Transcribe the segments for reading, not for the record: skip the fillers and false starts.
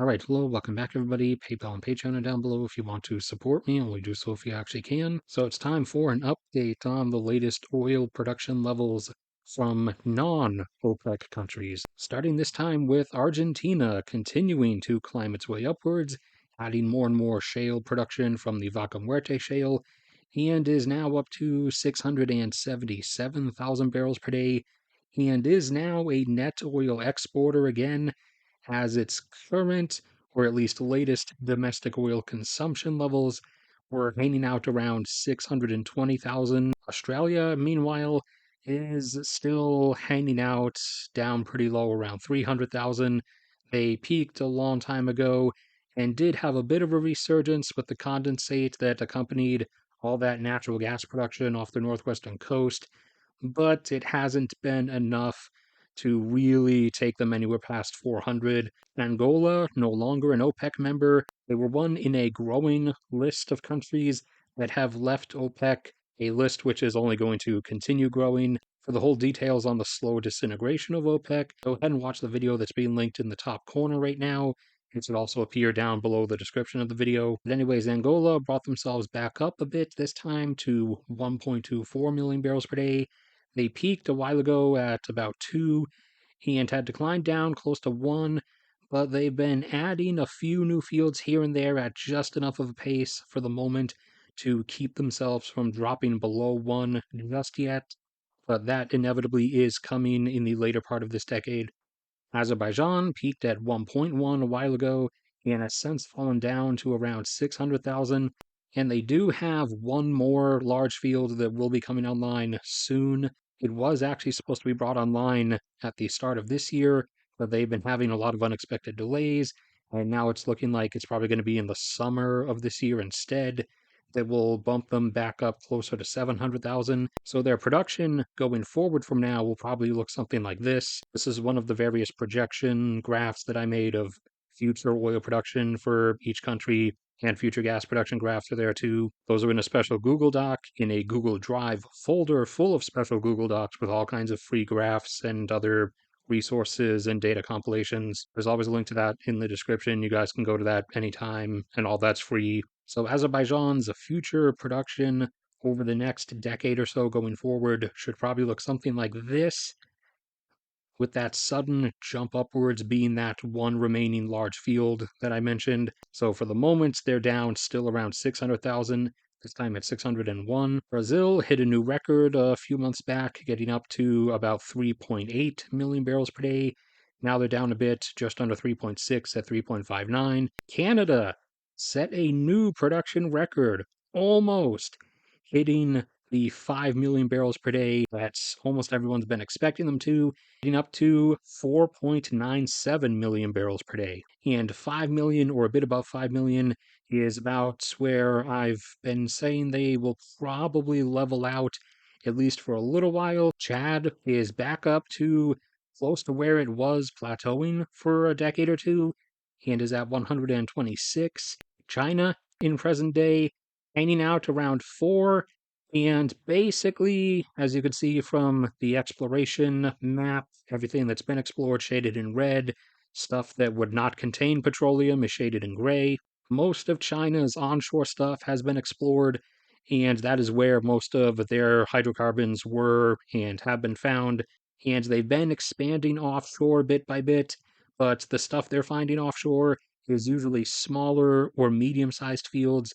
All right, hello, welcome back, everybody. PayPal and Patreon are down below if you want to support me. Only do so if you actually can. So it's time for an update on the latest oil production levels from non-OPEC countries. Starting this time with Argentina continuing to climb its way upwards, adding more and more shale production from the Vaca Muerta shale, and is now up to 677,000 barrels per day, and is now a net oil exporter again, as its current, or at least latest, domestic oil consumption levels were hanging out around 620,000. Australia, meanwhile, is still hanging out down pretty low around 300,000. They peaked a long time ago and did have a bit of a resurgence with the condensate that accompanied all that natural gas production off the northwestern coast, but it hasn't been enough to really take them anywhere past 400. Angola, no longer an OPEC member, they were one in a growing list of countries that have left OPEC, a list which is only going to continue growing. For the whole details on the slow disintegration of OPEC, go ahead and watch the video that's being linked in the top corner right now. It should also appear down below the description of the video. But anyways, Angola brought themselves back up a bit this time to 1.24 million barrels per day. They peaked a while ago at about 2 and had declined down close to 1, but they've been adding a few new fields here and there at just enough of a pace for the moment to keep themselves from dropping below 1 just yet, but that inevitably is coming in the later part of this decade. Azerbaijan peaked at 1.1 a while ago and has since fallen down to around 600,000. And they do have one more large field that will be coming online soon. It was actually supposed to be brought online at the start of this year, but they've been having a lot of unexpected delays. And now it's looking like it's probably going to be in the summer of this year instead, that will bump them back up closer to 700,000. So their production going forward from now will probably look something like this. This is one of the various projection graphs that I made of future oil production for each country, and future gas production graphs are there too. Those are in a special Google Doc in a Google Drive folder full of special Google Docs with all kinds of free graphs and other resources and data compilations. There's always a link to that in the description. You guys can go to that anytime, and all that's free. So Azerbaijan's future production over the next decade or so going forward should probably look something like this, with that sudden jump upwards being that one remaining large field that I mentioned. So for the moment, they're down still around 600,000, this time at 601. Brazil hit a new record a few months back, getting up to about 3.8 million barrels per day. Now they're down a bit, just under 3.6 at 3.59. Canada set a new production record, almost hitting the 5 million barrels per day. That's almost everyone's been expecting them to, getting up to 4.97 million barrels per day. And 5 million, or a bit above 5 million, is about where I've been saying they will probably level out, at least for a little while. Chad is back up to close to where it was plateauing for a decade or two, and is at 126. China, in present day, hanging out around 4. And basically, as you can see from the exploration map, everything that's been explored shaded in red, stuff that would not contain petroleum is shaded in gray. Most of China's onshore stuff has been explored, and that is where most of their hydrocarbons were and have been found. And they've been expanding offshore bit by bit, but the stuff they're finding offshore is usually smaller or medium-sized fields,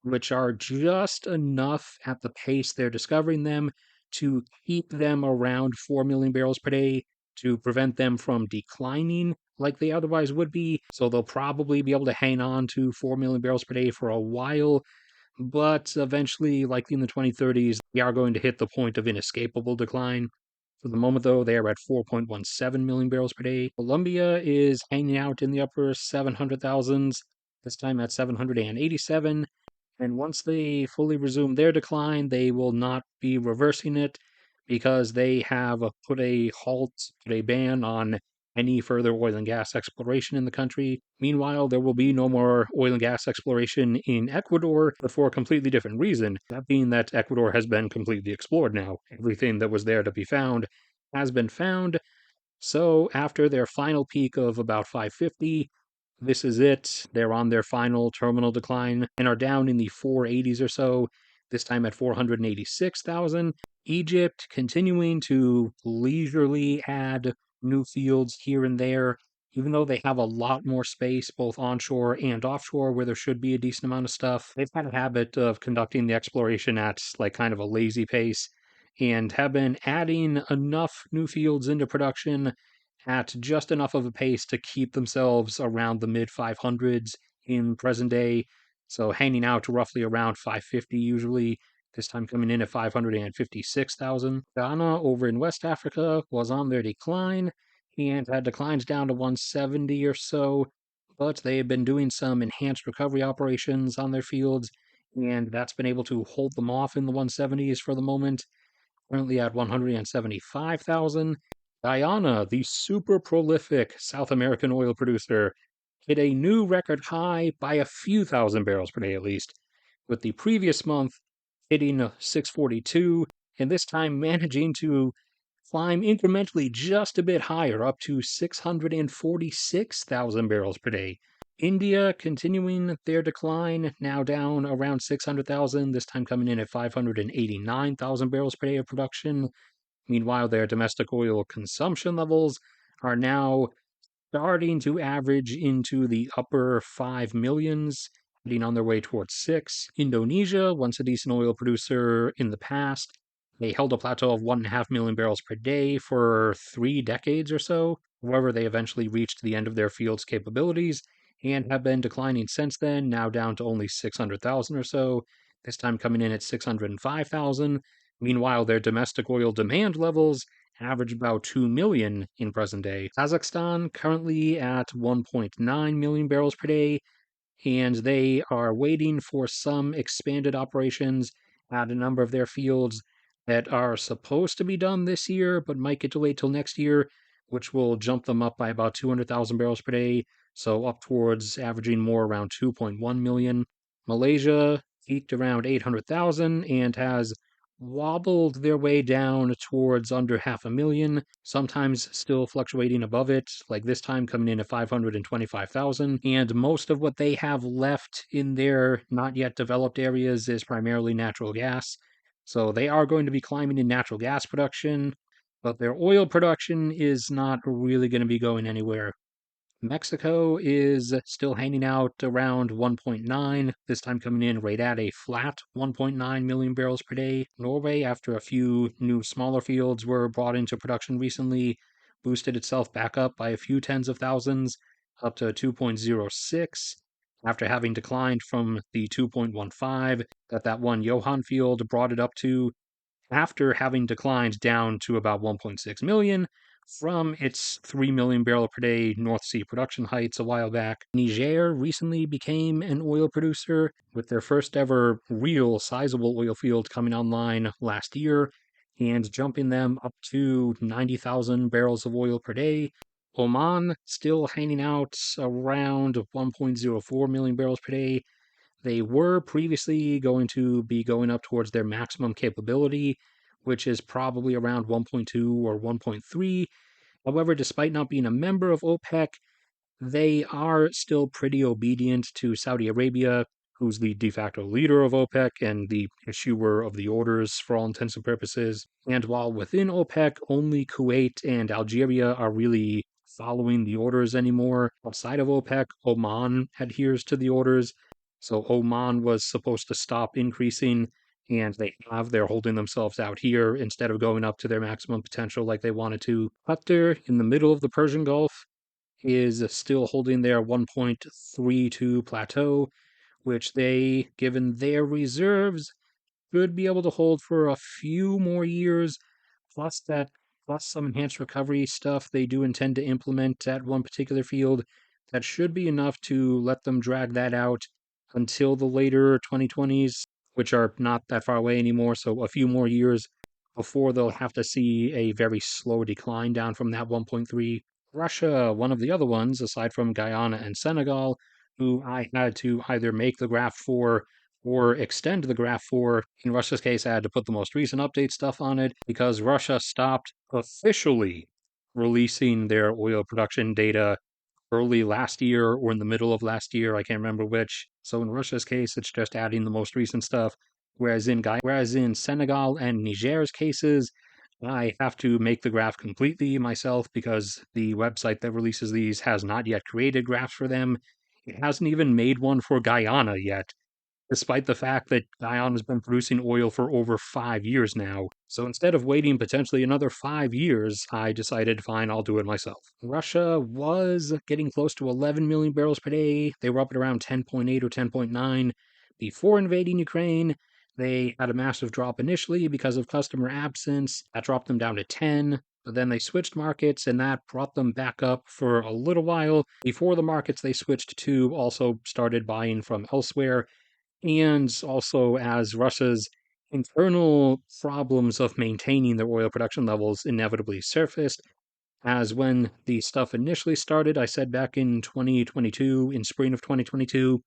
which are just enough at the pace they're discovering them to keep them around 4 million barrels per day to prevent them from declining like they otherwise would be. So they'll probably be able to hang on to 4 million barrels per day for a while, but eventually, likely in the 2030s, they are going to hit the point of inescapable decline. For the moment, though, they are at 4.17 million barrels per day. Colombia is hanging out in the upper 700,000s, this time at 787. And once they fully resume their decline, they will not be reversing it, because they have put a halt, put a ban on any further oil and gas exploration in the country. Meanwhile, there will be no more oil and gas exploration in Ecuador, but for a completely different reason. That being that Ecuador has been completely explored now. Everything that was there to be found has been found. So after their final peak of about 550, This is it. They're on their final terminal decline and are down in the 480s or so, this time at 486,000. Egypt continuing to leisurely add new fields here and there, even though they have a lot more space both onshore and offshore where there should be a decent amount of stuff. They've had a habit of conducting the exploration at like kind of a lazy pace and have been adding enough new fields into production at just enough of a pace to keep themselves around the mid 500s in present day. So hanging out to roughly around 550 usually, this time coming in at 556,000. Ghana over in West Africa was on their decline and had declines down to 170 or so, but they have been doing some enhanced recovery operations on their fields, and that's been able to hold them off in the 170s for the moment, currently at 175,000. Guyana, the super prolific South American oil producer, hit a new record high by a few thousand barrels per day at least, with the previous month hitting 642, and this time managing to climb incrementally just a bit higher, up to 646,000 barrels per day. India continuing their decline, now down around 600,000, this time coming in at 589,000 barrels per day of production. Meanwhile, their domestic oil consumption levels are now starting to average into the upper 5 millions, heading on their way towards 6. Indonesia, once a decent oil producer in the past, they held a plateau of 1.5 million barrels per day for 3 decades or so. However, they eventually reached the end of their field's capabilities and have been declining since then, now down to only 600,000 or so, this time coming in at 605,000. Meanwhile, their domestic oil demand levels average about 2 million in present day. Kazakhstan currently at 1.9 million barrels per day, and they are waiting for some expanded operations at a number of their fields that are supposed to be done this year, but might get delayed till next year, which will jump them up by about 200,000 barrels per day, so up towards averaging more around 2.1 million. Malaysia peaked around 800,000 and has wobbled their way down towards under half a million, sometimes still fluctuating above it, like this time coming in at 525,000. And most of what they have left in their not yet developed areas is primarily natural gas. So they are going to be climbing in natural gas production, but their oil production is not really going to be going anywhere. Mexico is still hanging out around 1.9, this time coming in right at a flat 1.9 million barrels per day. Norway, after a few new smaller fields were brought into production recently, boosted itself back up by a few tens of thousands, up to 2.06, after having declined from the 2.15 that one Johan field brought it up to, after having declined down to about 1.6 million from its 3 million barrel per day North Sea production heights a while back. Niger recently became an oil producer with their first ever real sizable oil field coming online last year and jumping them up to 90,000 barrels of oil per day. Oman still hanging out around 1.04 million barrels per day. They were previously going to be going up towards their maximum capability, which is probably around 1.2 or 1.3. However, despite not being a member of OPEC, they are still pretty obedient to Saudi Arabia, who's the de facto leader of OPEC and the issuer of the orders for all intents and purposes. And while within OPEC, only Kuwait and Algeria are really following the orders anymore, outside of OPEC, Oman adheres to the orders. So Oman was supposed to stop increasing, and they're holding themselves out here instead of going up to their maximum potential like they wanted to. Qatar, in the middle of the Persian Gulf, is still holding their 1.32 plateau, which they, given their reserves, should be able to hold for a few more years, plus that, plus some enhanced recovery stuff they do intend to implement at one particular field. That should be enough to let them drag that out until the later 2020s, which are not that far away anymore, so a few more years before they'll have to see a very slow decline down from that 1.3. Russia, one of the other ones, aside from Guyana and Senegal, who I had to either make the graph for or extend the graph for. In Russia's case, I had to put the most recent update stuff on it because Russia stopped officially releasing their oil production data early last year or in the middle of last year. I can't remember which. So in Russia's case, it's just adding the most recent stuff. Whereas in Senegal and Niger's cases, I have to make the graph completely myself because the website that releases these has not yet created graphs for them. It hasn't even made one for Guyana yet, despite the fact that Guyana's been producing oil for over 5 years now. So instead of waiting potentially another 5 years, I decided, fine, I'll do it myself. Russia was getting close to 11 million barrels per day. They were up at around 10.8 or 10.9 before invading Ukraine. They had a massive drop initially because of customer absence. That dropped them down to 10. But then they switched markets, and that brought them back up for a little while before the markets they switched to also started buying from elsewhere, and also as Russia's internal problems of maintaining their oil production levels inevitably surfaced. As when the stuff initially started, I said back in 2022, in spring of 2022,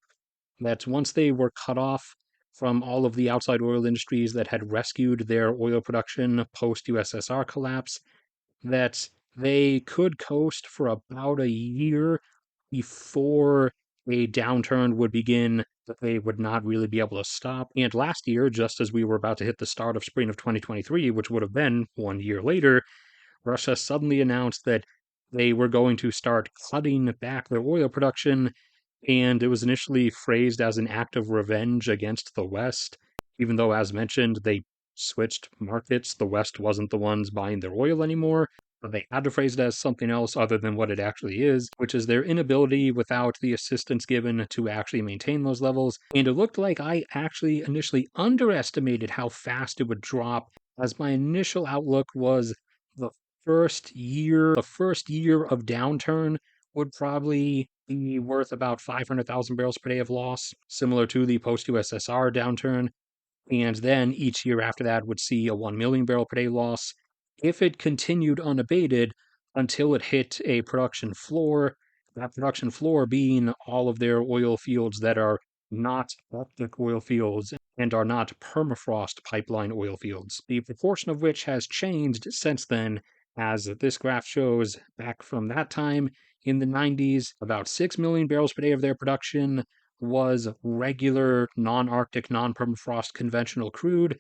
that once they were cut off from all of the outside oil industries that had rescued their oil production post USSR collapse, that they could coast for about a year before a downturn would begin that they would not really be able to stop. And last year, just as we were about to hit the start of spring of 2023, which would have been 1 year later, Russia suddenly announced that they were going to start cutting back their oil production, and it was initially phrased as an act of revenge against the West, even though, as mentioned, they switched markets. The West wasn't the ones buying their oil anymore, but they had to phrase it as something else other than what it actually is, which is their inability without the assistance given to actually maintain those levels. And it looked like I actually initially underestimated how fast it would drop, as my initial outlook was the the first year of downturn would probably be worth about 500,000 barrels per day of loss, similar to the post USSR downturn. And then each year after that would see a 1 million barrel per day loss if it continued unabated until it hit a production floor. That production floor being all of their oil fields that are not Arctic oil fields and are not permafrost pipeline oil fields, the proportion of which has changed since then, as this graph shows. Back from that time in the 90s, about 6 million barrels per day of their production was regular non-Arctic, non-permafrost conventional crude.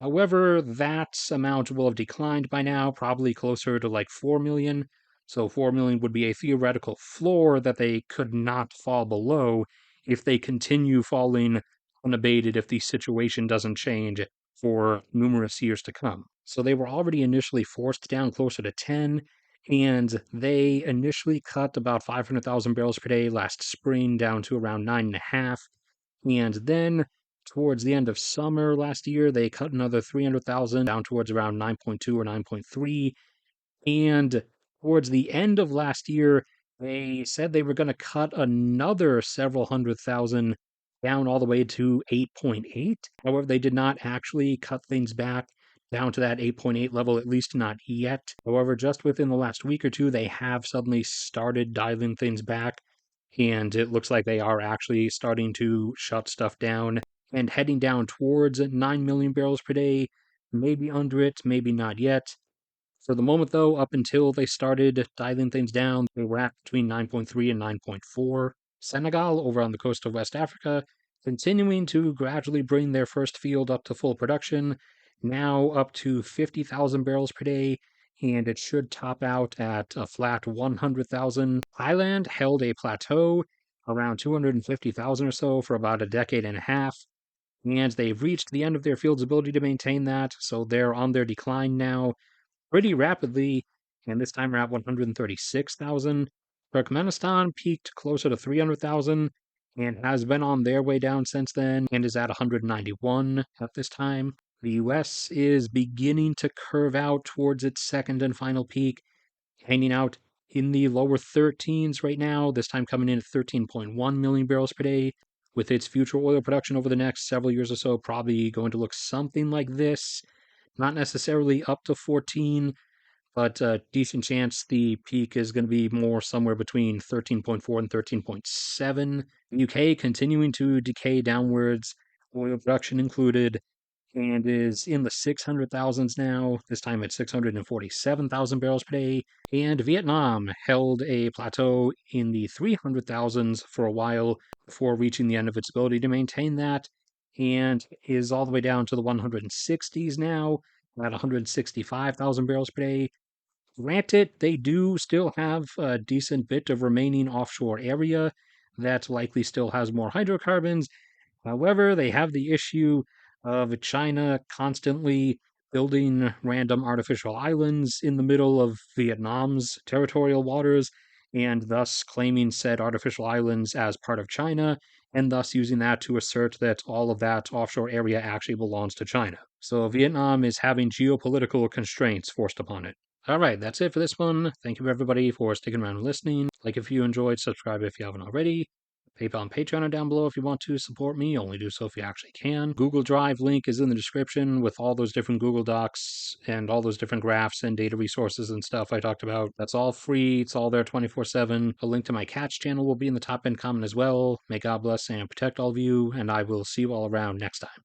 However, that amount will have declined by now, probably closer to like 4 million. So 4 million would be a theoretical floor that they could not fall below if they continue falling unabated if the situation doesn't change for numerous years to come. So they were already initially forced down closer to 10, and they initially cut about 500,000 barrels per day last spring down to around 9.5. And then towards the end of summer last year, they cut another 300,000 down towards around 9.2 or 9.3. And towards the end of last year, they said they were going to cut another several hundred thousand down all the way to 8.8. However, they did not actually cut things back down to that 8.8 level, at least not yet. However, just within the last week or two, they have suddenly started dialing things back, and it looks like they are actually starting to shut stuff down and heading down towards 9 million barrels per day, maybe under it, maybe not yet. For the moment, though, up until they started dialing things down, they were at between 9.3 and 9.4. Senegal, over on the coast of West Africa, continuing to gradually bring their first field up to full production, now up to 50,000 barrels per day, and it should top out at a flat 100,000. Thailand held a plateau around 250,000 or so for about a decade and a half, and they've reached the end of their field's ability to maintain that, so they're on their decline now pretty rapidly, and this time we're at 136,000. Turkmenistan peaked closer to 300,000 and has been on their way down since then and is at 191 at this time. The US is beginning to curve out towards its second and final peak, hanging out in the lower 13s right now, this time coming in at 13.1 million barrels per day, with its future oil production over the next several years or so probably going to look something like this. Not necessarily up to 14, but a decent chance the peak is going to be more somewhere between 13.4 and 13.7. The UK continuing to decay downwards, oil production included, and is in the 600,000s now, this time at 647,000 barrels per day. And Vietnam held a plateau in the 300,000s for a while before reaching the end of its ability to maintain that, and is all the way down to the 160s now at 165,000 barrels per day. Granted, they do still have a decent bit of remaining offshore area that likely still has more hydrocarbons. However, they have the issue of China constantly building random artificial islands in the middle of Vietnam's territorial waters, and thus claiming said artificial islands as part of China, and thus using that to assert that all of that offshore area actually belongs to China. So Vietnam is having geopolitical constraints forced upon it. All right, that's it for this one. Thank you everybody for sticking around and listening. Like if you enjoyed, subscribe if you haven't already. PayPal and Patreon are down below if you want to support me. Only do so if you actually can. Google Drive link is in the description with all those different Google Docs and all those different graphs and data resources and stuff I talked about. That's all free. It's all there 24/7. A link to my catch channel will be in the top end comment as well. May God bless and protect all of you, and I will see you all around next time.